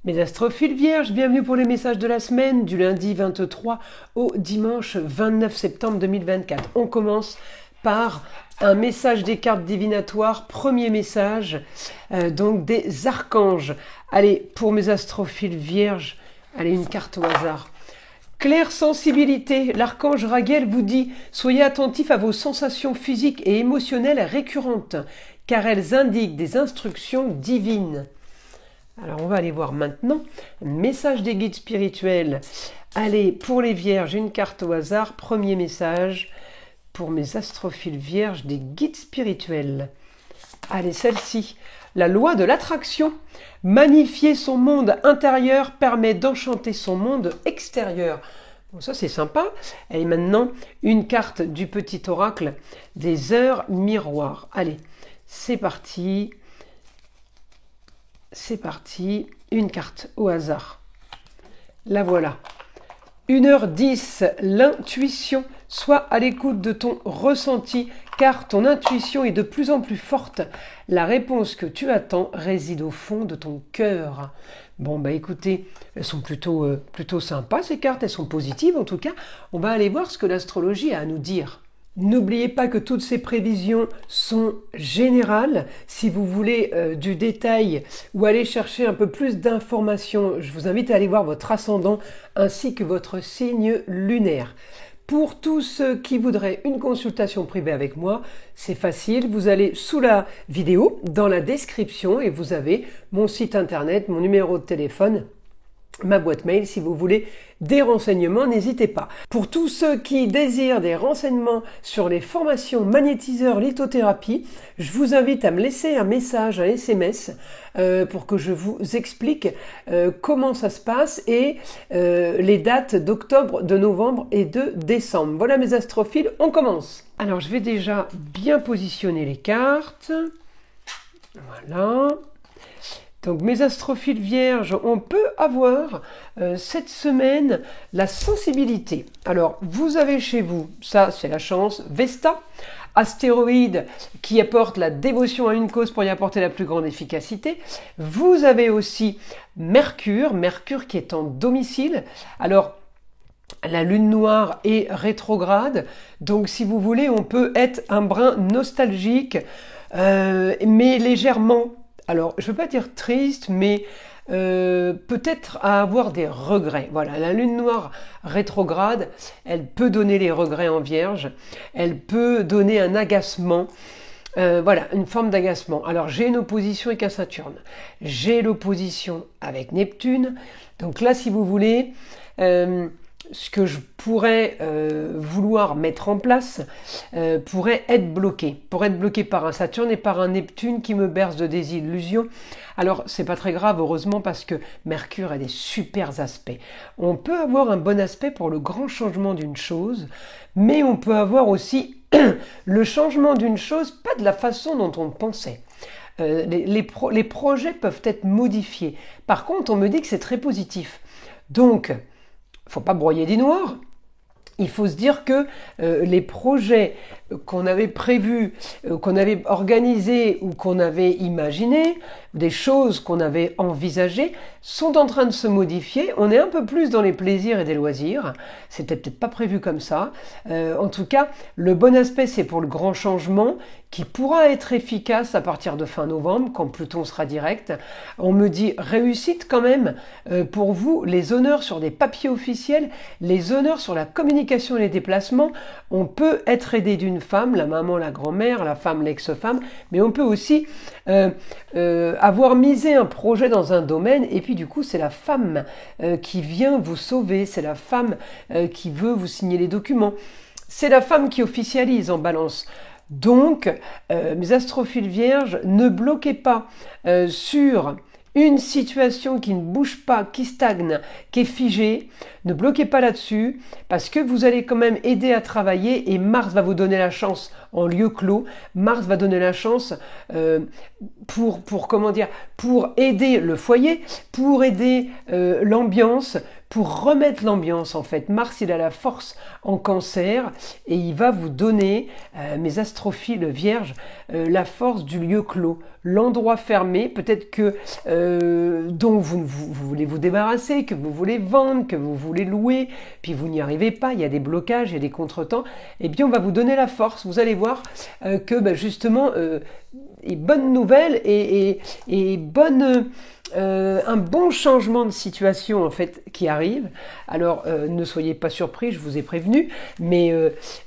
Mes astrophiles vierges, bienvenue pour les messages de la semaine du lundi 23 au dimanche 29 septembre 2024. On commence par un message des cartes divinatoires, premier message donc des archanges. Allez, pour mes astrophiles vierges, allez, une carte au hasard. Claire sensibilité, l'archange Raguel vous dit « Soyez attentifs à vos sensations physiques et émotionnelles récurrentes, car elles indiquent des instructions divines. » Alors on va aller voir maintenant, message des guides spirituels. Allez, pour les vierges, une carte au hasard, premier message pour mes astrophiles vierges des guides spirituels. Allez, celle-ci, la loi de l'attraction. Magnifier son monde intérieur permet d'enchanter son monde extérieur. Bon, ça c'est sympa. Et maintenant, une carte du petit oracle des heures miroirs. Allez, c'est parti. C'est parti, une carte au hasard. La voilà. 1h10, l'intuition. Sois à l'écoute de ton ressenti, car ton intuition est de plus en plus forte. La réponse que tu attends réside au fond de ton cœur. Bon, bah écoutez, elles sont plutôt sympas ces cartes, elles sont positives en tout cas. On va aller voir ce que l'astrologie a à nous dire. N'oubliez pas que toutes ces prévisions sont générales. Si vous voulez du détail ou aller chercher un peu plus d'informations, je vous invite à aller voir votre ascendant ainsi que votre signe lunaire. Pour tous ceux qui voudraient une consultation privée avec moi, c'est facile. Vous allez sous la vidéo, dans la description, et vous avez mon site internet, mon numéro de téléphone, ma boîte mail. Si vous voulez des renseignements, n'hésitez pas. Pour tous ceux qui désirent des renseignements sur les formations magnétiseurs lithothérapie, je vous invite à me laisser un message, un SMS, pour que je vous explique comment ça se passe et les dates d'octobre, de novembre et de décembre. Voilà mes astrophiles, on commence. Alors je vais déjà bien positionner les cartes. Voilà. Donc mes astrophiles vierges, on peut avoir cette semaine la sensibilité. Alors vous avez chez vous, ça c'est la chance, Vesta, astéroïde qui apporte la dévotion à une cause pour y apporter la plus grande efficacité. Vous avez aussi Mercure, Mercure qui est en domicile. Alors la lune noire est rétrograde, donc si vous voulez on peut être un brin nostalgique, mais légèrement. Alors, je ne veux pas dire triste, mais peut-être à avoir des regrets. Voilà, la lune noire rétrograde, elle peut donner les regrets en vierge, elle peut donner un agacement, voilà, une forme d'agacement. Alors, j'ai une opposition avec un Saturne, j'ai l'opposition avec Neptune, donc là, si vous voulez, ce que je pourrais vouloir mettre en place pourrait être bloqué par un Saturne et par un Neptune qui me berce de désillusions. Alors c'est pas très grave heureusement parce que Mercure a des super aspects. On peut avoir un bon aspect pour le grand changement d'une chose, mais on peut avoir aussi le changement d'une chose pas de la façon dont on pensait. Les projets peuvent être modifiés. Par contre, on me dit que c'est très positif. Donc, faut pas broyer des noirs. Il faut se dire que les projets qu'on avait prévus, qu'on avait organisés ou qu'on avait imaginés, des choses qu'on avait envisagées, sont en train de se modifier. On est un peu plus dans les plaisirs et des loisirs. C'était peut-être pas prévu comme ça. En tout cas, le bon aspect, c'est pour le grand changement qui pourra être efficace à partir de fin novembre, quand Pluton sera direct. On me dit réussite quand même pour vous, les honneurs sur des papiers officiels, les honneurs sur la communication et les déplacements. On peut être aidé d'une femme, la maman, la grand-mère, la femme, l'ex-femme, mais on peut aussi avoir misé un projet dans un domaine et puis du coup c'est la femme qui vient vous sauver, c'est la femme qui veut vous signer les documents, c'est la femme qui officialise en balance. Donc, mes astrophiles vierges, ne bloquez pas sur une situation qui ne bouge pas, qui stagne, qui est figée. Ne bloquez pas là-dessus parce que vous allez quand même aider à travailler et Mars va vous donner la chance en lieu clos. Mars va donner la chance pour aider le foyer, pour aider l'ambiance, pour remettre l'ambiance en fait. Mars, il a la force en Cancer et il va vous donner, mes astrophiles vierges, la force du lieu clos, l'endroit fermé, peut-être que dont vous voulez vous débarrasser, que vous voulez vendre, que vous voulez louer, puis vous n'y arrivez pas, il y a des blocages, il y a des contretemps, et bien on va vous donner la force. Vous allez voir que justement, et bonne nouvelle et bonne... un bon changement de situation en fait qui arrive. Alors ne soyez pas surpris, je vous ai prévenu, mais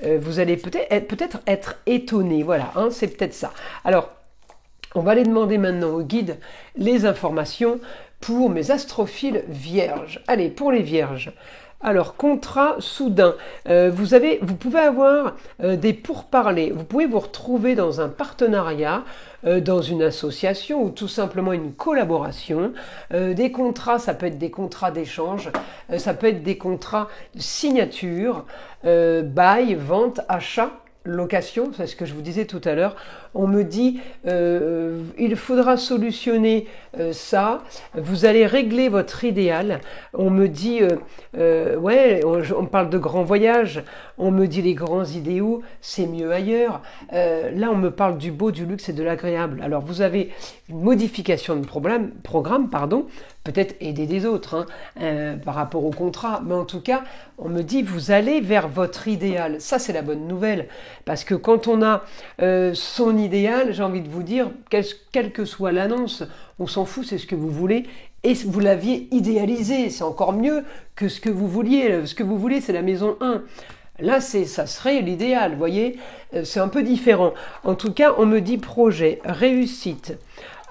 vous allez peut-être être étonné. Voilà, hein, c'est peut-être ça. Alors, on va aller demander maintenant au guide les informations pour mes astrophiles vierges. Allez, pour les vierges. Alors, contrat soudain. Vous pouvez avoir des pourparlers. Vous pouvez vous retrouver dans un partenariat, dans une association ou tout simplement une collaboration. Des contrats, ça peut être des contrats d'échange, ça peut être des contrats de signature, bail, vente, achat, location, c'est ce que je vous disais tout à l'heure. On me dit il faudra solutionner ça, vous allez régler votre idéal. On me dit ouais, on parle de grands voyages, on me dit les grands idéaux, c'est mieux ailleurs. Là on me parle du beau, du luxe et de l'agréable. Alors vous avez une modification de programme, peut-être aider des autres par rapport au contrat, mais en tout cas on me dit vous allez vers votre idéal. Ça c'est la bonne nouvelle, parce que quand on a son idéal, j'ai envie de vous dire, quelle que soit l'annonce, on s'en fout, c'est ce que vous voulez, et vous l'aviez idéalisé, c'est encore mieux que ce que vous vouliez. Ce que vous voulez, c'est la maison 1. Là, ça serait l'idéal, vous voyez, c'est un peu différent. En tout cas, on me dit projet, réussite,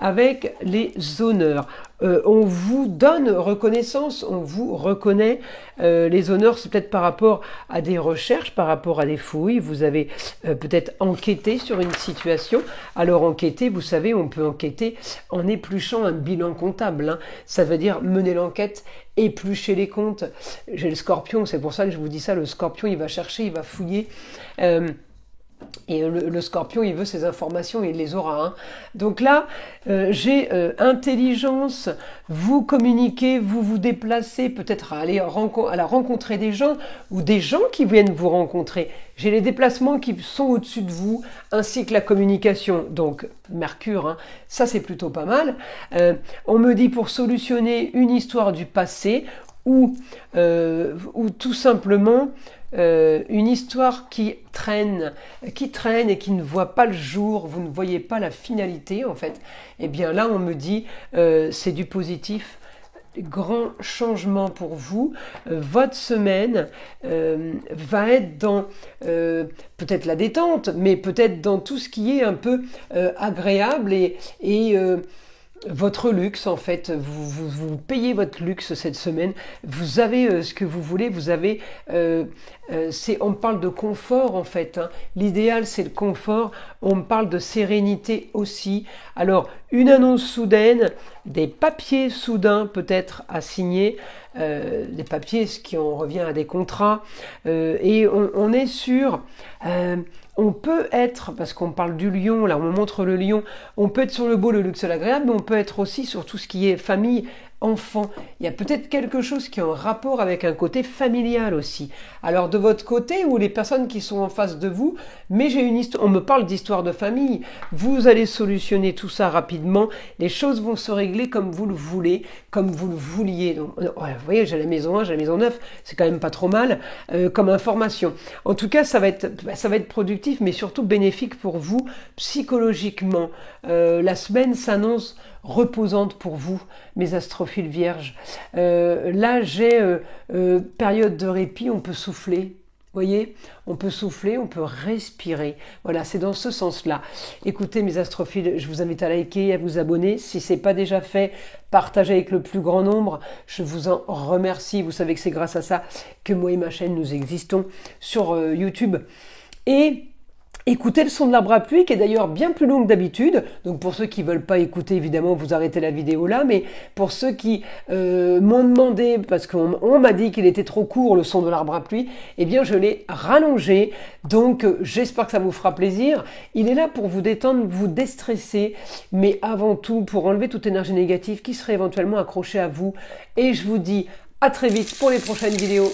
avec les honneurs. On vous donne reconnaissance, on vous reconnaît. Les honneurs, c'est peut-être par rapport à des recherches, par rapport à des fouilles. Vous avez peut-être enquêté sur une situation. Alors enquêter, vous savez, on peut enquêter en épluchant un bilan comptable. Ça veut dire mener l'enquête, éplucher les comptes. J'ai le scorpion, c'est pour ça que je vous dis ça. Le scorpion, il va chercher, il va fouiller. Et le scorpion, il veut ces informations, il les aura. Donc là, j'ai intelligence, vous communiquez, vous vous déplacez, peut-être à aller rencontrer des gens, ou des gens qui viennent vous rencontrer. J'ai les déplacements qui sont au-dessus de vous, ainsi que la communication. Donc Mercure, ça c'est plutôt pas mal. On me dit pour solutionner une histoire du passé, ou tout simplement... une histoire qui traîne et qui ne voit pas le jour, vous ne voyez pas la finalité en fait, et bien là on me dit c'est du positif, grand changement pour vous. Votre semaine va être dans peut-être la détente, mais peut-être dans tout ce qui est un peu agréable et votre luxe en fait, vous payez votre luxe cette semaine, vous avez ce que vous voulez, vous avez, on parle de confort en fait, l'idéal c'est le confort, on me parle de sérénité aussi. Alors une annonce soudaine, des papiers soudains peut-être à signer, des papiers, ce qui en revient à des contrats, et on est sur... on peut être, parce qu'on parle du lion, là on me montre le lion, on peut être sur le beau, le luxe, l'agréable, mais on peut être aussi sur tout ce qui est famille, enfant. Il y a peut-être quelque chose qui est en rapport avec un côté familial aussi. Alors de votre côté, ou les personnes qui sont en face de vous, mais on me parle d'histoire de famille, vous allez solutionner tout ça rapidement, les choses vont se régler comme vous le voulez, comme vous le vouliez. Donc, vous voyez, j'ai la maison 1, j'ai la maison 9, c'est quand même pas trop mal comme information. En tout cas, ça va être productif, mais surtout bénéfique pour vous psychologiquement. La semaine s'annonce reposante pour vous, mes astrophiles vierges. Là, j'ai période de répit, on peut souffler. Voyez, on peut souffler, on peut respirer. Voilà, c'est dans ce sens-là. Écoutez, mes astrophiles, je vous invite à liker, à vous abonner. Si ce n'est pas déjà fait, partagez avec le plus grand nombre. Je vous en remercie. Vous savez que c'est grâce à ça que moi et ma chaîne, nous existons sur YouTube. Et écoutez le son de l'arbre à pluie, qui est d'ailleurs bien plus long que d'habitude. Donc pour ceux qui ne veulent pas écouter, évidemment, vous arrêtez la vidéo là. Mais pour ceux qui m'ont demandé, parce qu'on m'a dit qu'il était trop court, le son de l'arbre à pluie, eh bien je l'ai rallongé. Donc j'espère que ça vous fera plaisir. Il est là pour vous détendre, vous déstresser, mais avant tout pour enlever toute énergie négative qui serait éventuellement accrochée à vous. Et je vous dis À très vite pour les prochaines vidéos.